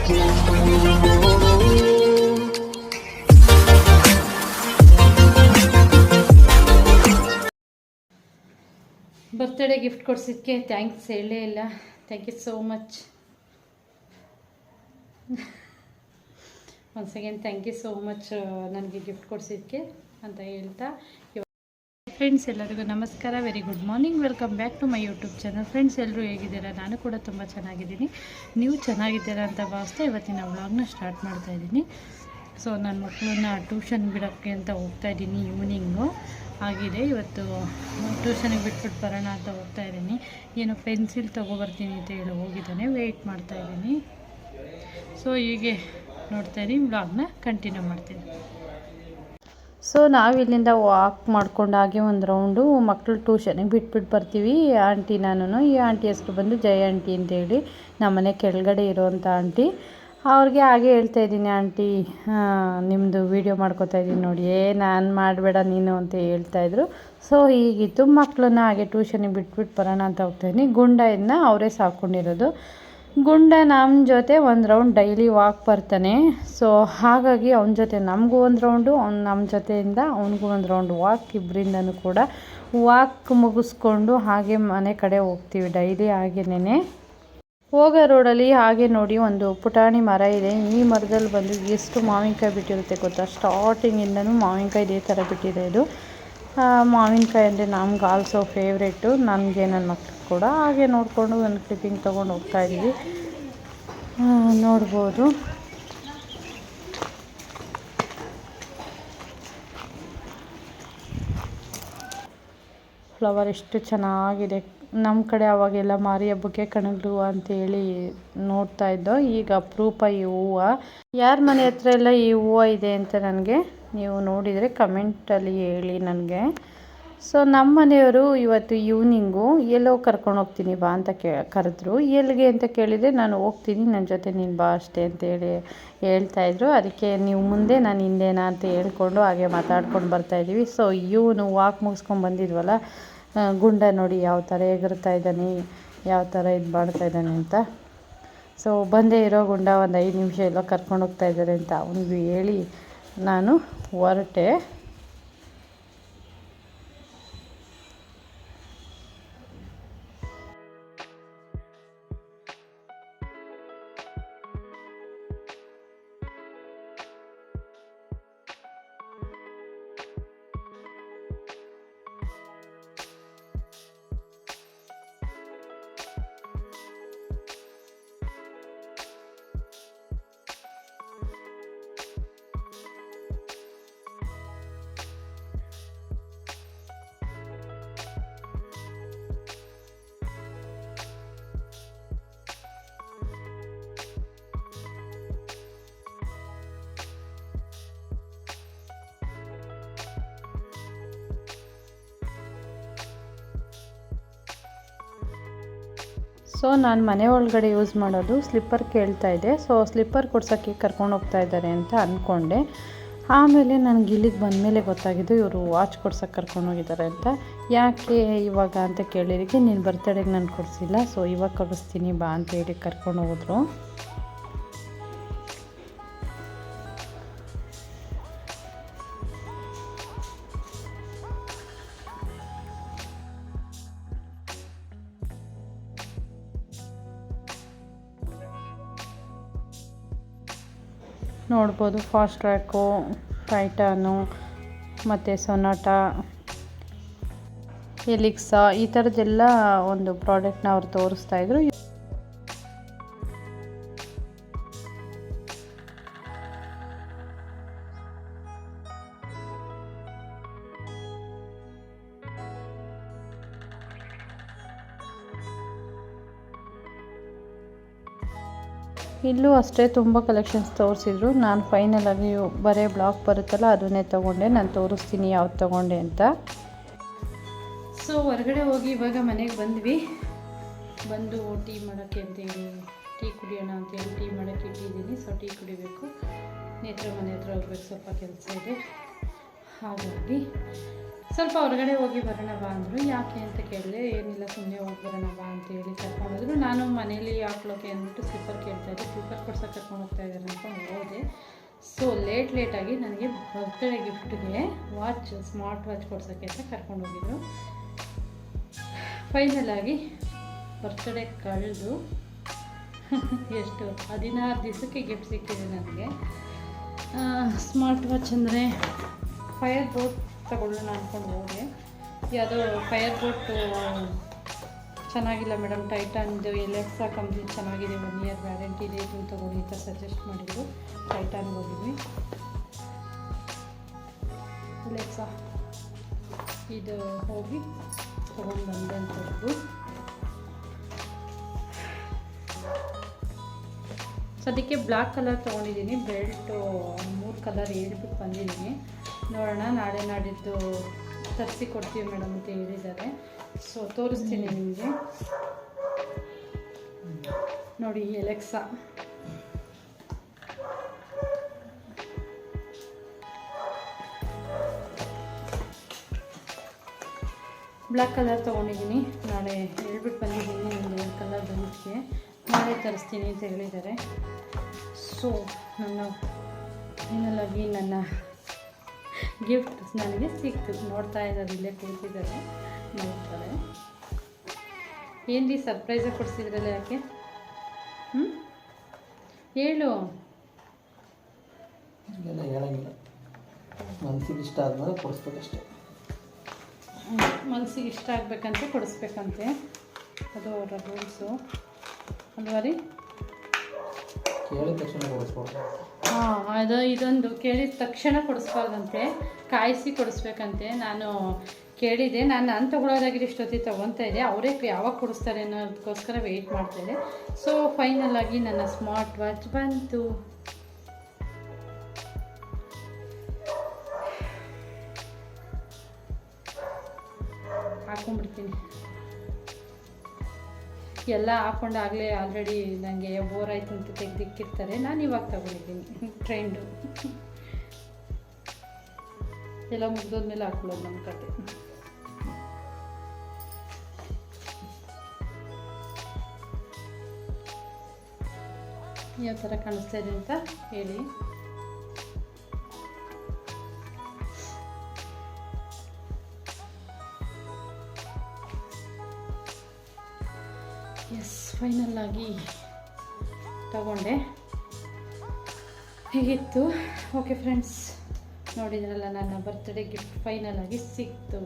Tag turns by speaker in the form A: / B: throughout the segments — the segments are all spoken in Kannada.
A: ಬರ್ತ್ಡೇ ಗಿಫ್ಟ್ ಕೊಡ್ಸಿದ್ದಕ್ಕೆ ಥ್ಯಾಂಕ್ಸ್ ಹೇಳಲೇ ಇಲ್ಲ. Thank you so much. Once again thank you so much ನನಗೆ ಗಿಫ್ಟ್ ಕೊಡ್ಸಿದ್ದಕ್ಕೆ ಅಂತ ಹೇಳ್ತಾ, ಫ್ರೆಂಡ್ಸ್ ಎಲ್ಲರಿಗೂ ನಮಸ್ಕಾರ, very good morning, welcome back to my YouTube channel. Friends ಎಲ್ಲರೂ ಹೇಗಿದ್ದೀರಾ? ನಾನು ಕೂಡ ತುಂಬ ಚೆನ್ನಾಗಿದ್ದೀನಿ. ನೀವು ಚೆನ್ನಾಗಿದ್ದೀರಾ ಅಂತ ಭಾವಿಸ್ತಾ ಇವತ್ತಿನ ವ್ಲಾಗ್ನ ಸ್ಟಾರ್ಟ್ ಮಾಡ್ತಾಯಿದ್ದೀನಿ. ಸೊ ನನ್ನ ಮಕ್ಕಳನ್ನ ಟ್ಯೂಷನ್ ಬಿಡೋಕ್ಕೆ ಅಂತ ಹೋಗ್ತಾಯಿದ್ದೀನಿ. ಈವ್ನಿಂಗು ಆಗಿದೆ. ಇವತ್ತು ಟ್ಯೂಷನಿಗೆ ಬಿಟ್ಬಿಟ್ಟು ಬರೋಣ ಅಂತ ಹೋಗ್ತಾಯಿದ್ದೀನಿ. ಏನೋ ಪೆನ್ಸಿಲ್ ತೊಗೊಬರ್ತೀನಿ ಅಂತ ಹೇಳಿ ಹೋಗಿದ್ದಾನೆ, ವೆಯ್ಟ್ ಮಾಡ್ತಾಯಿದ್ದೀನಿ. ಸೊ ಹೀಗೆ ನೋಡ್ತಾಯಿದ್ದೀನಿ, ವ್ಲಾಗ್ನ ಕಂಟಿನ್ಯೂ ಮಾಡ್ತೀನಿ. ಸೊ ನಾವಿಲ್ಲಿಂದ ವಾಕ್ ಮಾಡ್ಕೊಂಡು ಹಾಗೆ ಒಂದು ರೌಂಡು ಮಕ್ಕಳು ಟ್ಯೂಷನಿಗೆ ಬಿಟ್ಬಿಟ್ಟು ಬರ್ತೀವಿ. ಆಂಟಿ ನಾನು, ಈ ಆಂಟಿ ಹೆಸರು ಬಂದು ಜಯ ಆಂಟಿ ಅಂತೇಳಿ, ನಮ್ಮನೆ ಕೆಳಗಡೆ ಇರೋವಂಥ ಆಂಟಿ. ಅವ್ರಿಗೆ ಹಾಗೆ ಹೇಳ್ತಾಯಿದ್ದೀನಿ, ಆಂಟಿ ನಿಮ್ಮದು ವೀಡಿಯೋ ಮಾಡ್ಕೋತಾಯಿದ್ದೀನಿ ನೋಡಿ, ನಾನು ಮಾಡಬೇಡ ನೀನು ಅಂತ ಹೇಳ್ತಾಯಿದ್ರು. ಸೊ ಹೀಗಿತ್ತು. ಮಕ್ಕಳನ್ನ ಹಾಗೆ ಟ್ಯೂಷನಿಗೆ ಬಿಟ್ಬಿಟ್ಟು ಬರೋಣ ಅಂತ ಹೋಗ್ತಾಯಿದ್ದೀನಿ. ಗುಂಡನ್ನ ಅವರೇ ಸಾಕೊಂಡಿರೋದು. ಗುಂಡ ನಮ್ಮ ಜೊತೆ ಒಂದು ರೌಂಡ್ ಡೈಲಿ ವಾಕ್ ಬರ್ತಾನೆ. ಸೊ ಹಾಗಾಗಿ ಅವನ ಜೊತೆ ನಮಗೂ ಒಂದು ರೌಂಡು, ಅವ್ನು ನಮ್ಮ ಜೊತೆಯಿಂದ ಅವನಿಗೂ ಒಂದು ರೌಂಡ್ ವಾಕ್, ಇಬ್ಬರಿಂದನೂ ಕೂಡ ವಾಕ್ ಮುಗಿಸ್ಕೊಂಡು ಹಾಗೆ ಮನೆ ಕಡೆ ಹೋಗ್ತೀವಿ ಡೈಲಿ. ಹಾಗೇನೇ ಹೋಗೋ ರೋಡಲ್ಲಿ ಹಾಗೆ ನೋಡಿ ಒಂದು ಪುಟಾಣಿ ಮರ ಇದೆ. ಈ ಮರದಲ್ಲಿ ಬಂದು ಎಷ್ಟು ಮಾವಿನಕಾಯಿ ಬಿಟ್ಟಿರುತ್ತೆ ಗೊತ್ತಾ? ಸ್ಟಾರ್ಟಿಂಗಿಂದನೂ ಮಾವಿನಕಾಯಿ ಇದೇ ಥರ ಬಿಟ್ಟಿದೆ. ಇದು ಮಾವಿನಕಾಯಿ ಅಂದರೆ ನಮ್ಗೆ ಆಲ್ಸೋ ಫೇವ್ರೇಟು, ನನಗೆ ನನ್ನ ಮಕ್ಕಳು ಕೂಡ. ಹಾಗೆ ನೋಡಿಕೊಂಡು ಒಂದು ಕ್ಲಿಪ್ಪಿಂಗ್ ತೊಗೊಂಡು ಹೋಗ್ತಾಯಿದ್ದೀವಿ. ನೋಡ್ಬೋದು ಫ್ಲವರ್ ಎಷ್ಟು ಚೆನ್ನಾಗಿದೆ. ನಮ್ಮ ಕಡೆ ಅವಾಗೆಲ್ಲ ಮಾರಿ ಹಬ್ಬಕ್ಕೆ ಕಣಗ್ಲು ಅಂತೇಳಿ ನೋಡ್ತಾಯಿದ್ದೋ. ಈಗ ಅಪರೂಪ ಈ ಹೂವು. ಯಾರ ಮನೆ ಹತ್ರ ಎಲ್ಲ ಈ ಹೂವು ಇದೆ ಅಂತ ನನಗೆ ನೀವು ನೋಡಿದರೆ ಕಮೆಂಟಲ್ಲಿ ಹೇಳಿ ನನಗೆ. ಸೊ ನಮ್ಮ ಮನೆಯವರು ಇವತ್ತು ಈವ್ನಿಂಗು ಎಲ್ಲೋ ಕರ್ಕೊಂಡು ಹೋಗ್ತೀನಿ ಬಾ ಅಂತ ಕರೆದ್ರು. ಎಲ್ಲಿಗೆ ಅಂತ ಕೇಳಿದರೆ ನಾನು ಹೋಗ್ತೀನಿ, ನನ್ನ ಜೊತೆ ನೀನು ಬಾ ಅಷ್ಟೇ ಅಂತೇಳಿ ಹೇಳ್ತಾಯಿದ್ರು. ಅದಕ್ಕೆ ನೀವು ಮುಂದೆ ನಾನು ಹಿಂದೆನಾ ಅಂತ ಹೇಳ್ಕೊಂಡು ಹಾಗೆ ಮಾತಾಡ್ಕೊಂಡು ಬರ್ತಾಯಿದ್ದೀವಿ. ಸೊ ಇವನು ವಾಕ್ ಮುಗಿಸ್ಕೊಂಡು ಬಂದಿದ್ವಲ್ಲ, ಗುಂಡ ನೋಡಿ ಯಾವ ಥರ ಎಗರ್ತಾ ಇದ್ದಾನೆ, ಯಾವ ಥರ ಇದು ಮಾಡ್ತಾ ಇದ್ದಾನೆ ಅಂತ. ಸೊ ಬಂದೇ ಇರೋ ಗುಂಡ ಒಂದು 5 ನಿಮಿಷ ಎಲ್ಲೋ ಕರ್ಕೊಂಡು ಹೋಗ್ತಾ ಇದ್ದಾರೆ ಅಂತ ಅವನಿಗೆ ಹೇಳಿ ನಾನು ಹೊರಟೆ. ಸೊ ನಾನು ಮನೆ ಒಳಗಡೆ ಯೂಸ್ ಮಾಡೋದು ಸ್ಲಿಪ್ಪರ್ ಕೇಳ್ತಾಯಿದ್ದೆ. ಸೊ ಸ್ಲಿಪ್ಪರ್ ಕೊಡ್ಸೋಕ್ಕೆ ಕರ್ಕೊಂಡು ಹೋಗ್ತಾ ಇದ್ದಾರೆ ಅಂತ ಅಂದ್ಕೊಂಡೆ. ಆಮೇಲೆ ನನಗೆ ಇಲ್ಲಿಗೆ ಬಂದಮೇಲೆ ಗೊತ್ತಾಗಿದ್ದು ಇವರು ವಾಚ್ ಕೊಡ್ಸೋಕ್ಕೆ ಕರ್ಕೊಂಡು ಹೋಗಿದ್ದಾರೆ ಅಂತ. ಯಾಕೆ ಇವಾಗ ಅಂತ ಕೇಳಿದಕ್ಕೆ, ನೀನು ಬರ್ತಡೆಗೆ ನಾನು ಕೊಡಿಸಿಲ್ಲ, ಸೊ ಇವಾಗ ಕೊಡಿಸ್ತೀನಿ ಬಾ ಅಂತ ಹೇಳಿ ಕರ್ಕೊಂಡು ಹೋದ್ರು. ನೋಡ್ಬೋದು ಫಾಸ್ಟ್ ಟ್ರ್ಯಾಕು, ಟೈಟಾನು ಮತ್ತು ಸೊನಾಟಾ, ಎಲಿಕ್ಸಾ ಈ ಥರದ್ದೆಲ್ಲ ಒಂದು ಪ್ರಾಡಕ್ಟ್ನ ಅವ್ರು ತೋರಿಸ್ತಾಯಿದ್ರು. ಇಲ್ಲೂ ಅಷ್ಟೇ ತುಂಬ ಕಲೆಕ್ಷನ್ಸ್ ತೋರಿಸಿದ್ರು. ನಾನು ಫೈನಲಾಗಿ ಬರೀ ಬ್ಲಾಕ್ ಬರುತ್ತಲ್ಲ ಅದನ್ನೇ ತೊಗೊಂಡೆ. ನಾನು ತೋರಿಸ್ತೀನಿ ಯಾವ್ದು ತೊಗೊಂಡೆ ಅಂತ. ಸೊ ಹೊರಗಡೆ ಹೋಗಿ ಇವಾಗ ಮನೆಗೆ ಬಂದು ಟೀ ಮಾಡೋಕ್ಕೆ ಅಂತೇಳಿ, ಟೀ ಕುಡಿಯೋಣ ಅಂತೇಳಿ ಟೀ ಮಾಡೋಕ್ಕೆ ಇಟ್ಟಿದ್ದೀನಿ. ಸೊ ಟೀ ಕುಡಿಬೇಕು. ನೇತ್ರ ಮನೆ ಹತ್ರ ಹೋಗ್ಬೇಕು, ಸ್ವಲ್ಪ ಕೆಲಸ ಇದೆ. ಹಾಗಾಗಿ ಸ್ವಲ್ಪ ಹೊರಗಡೆ ಹೋಗಿ ಬರೋಣ ಬಾ ಅಂದರು. ಯಾಕೆ ಅಂತ ಕೇಳಿದೆ. ಏನಿಲ್ಲ, ಸುಮ್ಮನೆ ಹೋಗಿ ಬರೋಣ ಬಾ ಅಂತೇಳಿ ಕರ್ಕೊಂಡೋದ್ರು. ನಾನು ಮನೇಲಿ ಹಾಕ್ಲೋಕೆ ಅಂದ್ಬಿಟ್ಟು ಸ್ಲಿಪ್ಪರ್ ಕೇಳ್ತಾಯಿದ್ದೆ. ಸ್ಲಿಪ್ಪರ್ ಕೊಡ್ಸೋಕೆ ಕರ್ಕೊಂಡು ಹೋಗ್ತಾ ಇದ್ದಾರೆ ಅಂದ್ಕೊಂಡು ಹೋದೆ. ಸೊ ಲೇಟಾಗಿ ನನಗೆ ಬರ್ತ್ಡೇ ಗಿಫ್ಟ್ಗೆ ಸ್ಮಾರ್ಟ್ ವಾಚ್ ಕೊಡ್ಸೋಕ್ಕೆ ಅಂತ ಕರ್ಕೊಂಡು ಹೋಗಿದ್ರು. ಫೈನಲಾಗಿ ಬರ್ತ್ಡೇ ಕಳೆದು ಎಷ್ಟು 16 ದಿವಸಕ್ಕೆ ಗಿಫ್ಟ್ ಸಿಕ್ಕಿದೆ ನನಗೆ. ಸ್ಮಾರ್ಟ್ ವಾಚ್ ಅಂದರೆ ಫೈರ್ ಬೋಟ್ ತಗೊಳ್ಳೋಣ ಅಂದ್ಕೊಂಡು ಹೋದೆ. ಯಾವುದೋ ಫೈರ್ ಬೋಟು ಚೆನ್ನಾಗಿಲ್ಲ ಮೇಡಮ್, ಟೈಟಾನ್ದು ಎಲೆಕ್ಸಾ ಕಂಪ್ನಿ ಚೆನ್ನಾಗಿದೆ, 1 ಇಯರ್ ವ್ಯಾರಂಟಿ ಇದೆ, ಇದು ತೊಗೊಳ್ಳಿ ಅಂತ ಸಜೆಸ್ಟ್ ಮಾಡಿದ್ರು. ಟೈಟಾನ್ಗೆ ಹೋಗಿದ್ವಿ. ಎಲೆಕ್ಸಾ ಇದು ಹೋಗಿ ತೊಗೊಂಡು ಬಂದೆ ಅಂತದ್ದು. ಸದ್ಯಕ್ಕೆ ಬ್ಲ್ಯಾಕ್ ಕಲರ್ ತೊಗೊಂಡಿದ್ದೀನಿ. ಬೆಲ್ಟು 3 ಕಲರ್ ಹೇಳ್ಬಿಟ್ಟು ಬಂದಿದ್ದೀನಿ. ನೋಡೋಣ, ನಾಳೆ ನಾಡಿದ್ದು ತರಿಸಿ ಕೊಡ್ತೀವಿ ಮೇಡಮ್ ಅಂತ ಹೇಳಿದ್ದಾರೆ. ಸೊ ತೋರಿಸ್ತೀನಿ ನಿಮಗೆ. ನೋಡಿ, ಎಲೆಕ್ಸಾ ಬ್ಲ್ಯಾಕ್ ಕಲರ್ ತೊಗೊಂಡಿದ್ದೀನಿ. ನಾಳೆ ಹೇಳ್ಬಿಟ್ಟು ಬಂದಿದ್ದೀನಿ, ಒಂದು ಕಲರ್ ಬಂದಿದೆ, ನಾಳೆ ತರಿಸ್ತೀನಿ ಅಂತ ಹೇಳಿದ್ದಾರೆ. ಸೊ ಫೈನಲಾಗಿ ನನ್ನ ಗಿಫ್ಟ್ ನನಗೆ ಸಿಕ್ತು. ನೋಡ್ತಾ ಇದ್ದಾರೆ, ಇಲ್ಲೇ ಕೂತಿದ್ದಾರೆ, ನೋಡ್ತಾರೆ. ಏನು ರೀ ಸರ್ಪ್ರೈಸಾಗಿ ಕೊಡಿಸಿದ್ರಲ್ಲ, ಯಾಕೆ ಹೇಳು?
B: ಹೇಳಂಗಿಲ್ಲ, ಮನಸ್ಸಿಗೆ ಇಷ್ಟ ಆದ್ಮೇಲೆ ಕೊಡಿಸ್ಬೇಕಷ್ಟೆ.
A: ಮನಸ್ಸಿಗೆ ಇಷ್ಟ ಆಗಬೇಕಂತೆ ಕೊಡಿಸ್ಬೇಕಂತೆ, ಅದು ಅವರ ರೂಲ್ಸು ಅಲ್ವಾ ರೀ?
B: ಕೇಳಿದ ತಕ್ಷಣ ಕೊಡಿಸ್ಬೋದು.
A: ಅದು ಇದೊಂದು ಕೇಳಿದ ತಕ್ಷಣ ಕೊಡಿಸ್ಬಾರ್ದಂತೆ, ಕಾಯಿಸಿ ಕೊಡಿಸ್ಬೇಕಂತೆ. ನಾನು ಕೇಳಿದೆ, ನಾನು ತೊಗೊಳೋದಾಗಿದ್ದು ಇಷ್ಟೊತ್ತಿಗೆ ತೊಗೊತಾ ಇದ್ದೆ. ಅವರೇ ಯಾವಾಗ ಕೊಡಿಸ್ತಾರೆ ಅನ್ನೋದಕ್ಕೋಸ್ಕರ ವೆಯ್ಟ್ ಮಾಡ್ತಾಯಿದ್ದೆ. ಸೊ ಫೈನಲಾಗಿ ನನ್ನ ಸ್ಮಾರ್ಟ್ ವಾಚ್ ಬಂತು. ಹಾಕೊಂಡ್ಬಿಡ್ತೀನಿ. ಎಲ್ಲ ಹಾಕೊಂಡಾಗಲೇ ಆಲ್ರೆಡಿ ನನಗೆ ಬೋರ್ ಆಯಿತು ಅಂತ ತೆಗೆದಿಕ್ಕಿರ್ತಾರೆ. ನಾನು ಇವಾಗ ತಗೊಂಡಿದ್ದೀನಿ, ಟ್ರೆಂಡು. ಎಲ್ಲ ಮುಗ್ದೋದ್ಮೇಲೆ ಹಾಕೊಳ್ಳೋದು ನಮ್ಮ ಕತೆ. ಯಾವ ಥರ ಕಾಣಿಸ್ತಾ ಇದೆ ಅಂತ ಹೇಳಿ. ಎಸ್, ಫೈನಲ್ಲಾಗಿ ತಗೊಂಡೆ. ಹೇಗಿತ್ತು? ಓಕೆ ಫ್ರೆಂಡ್ಸ್, ನೋಡಿದ್ರಲ್ಲ, ನನ್ನ ಬರ್ತ್ಡೇ ಗಿಫ್ಟ್ ಫೈನಲಾಗಿ ಸಿಕ್ತು.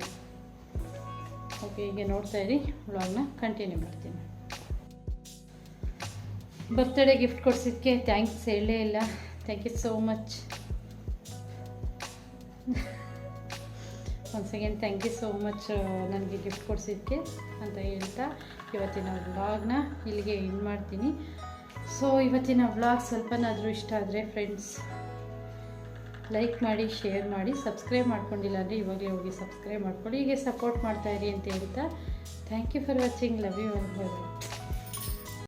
A: ಓಕೆ, ಹೀಗೆ ನೋಡ್ತಾ ಇರಿ, ವ್ಲಾಗ್ನ ಕಂಟಿನ್ಯೂ ಮಾಡ್ತೀನಿ. ಬರ್ತ್ಡೇ ಗಿಫ್ಟ್ ಕೊಡಿಸಿದ್ದಕ್ಕೆ ಥ್ಯಾಂಕ್ಸ್ ಹೇಳಲೇ ಇಲ್ಲ. Thank you so much. Once again thank you so much ನನಗೆ ಗಿಫ್ಟ್ ಕೊಡಿಸಿದ್ದಕ್ಕೆ ಅಂತ ಹೇಳ್ತಾ ಇವತ್ತಿನ ವ್ಲಾಗ್ನ ಇಲ್ಲಿಗೆ ಎಂಡ್ ಮಾಡ್ತೀನಿ. ಸೊ ಇವತ್ತಿನ ವ್ಲಾಗ್ ಸ್ವಲ್ಪನಾದರೂ ಇಷ್ಟ ಆದರೆ ಫ್ರೆಂಡ್ಸ್ ಲೈಕ್ ಮಾಡಿ, ಶೇರ್ ಮಾಡಿ, ಸಬ್ಸ್ಕ್ರೈಬ್ ಮಾಡ್ಕೊಂಡಿಲ್ಲ ಅಂದರೆ ಇವಾಗಲೇ ಹೋಗಿ ಸಬ್ಸ್ಕ್ರೈಬ್ ಮಾಡ್ಕೊಳ್ಳಿ. ಹೀಗೆ ಸಪೋರ್ಟ್ ಮಾಡ್ತಾಯಿರಿ ಅಂತ ಹೇಳ್ತಾ thank you for watching. Love you all.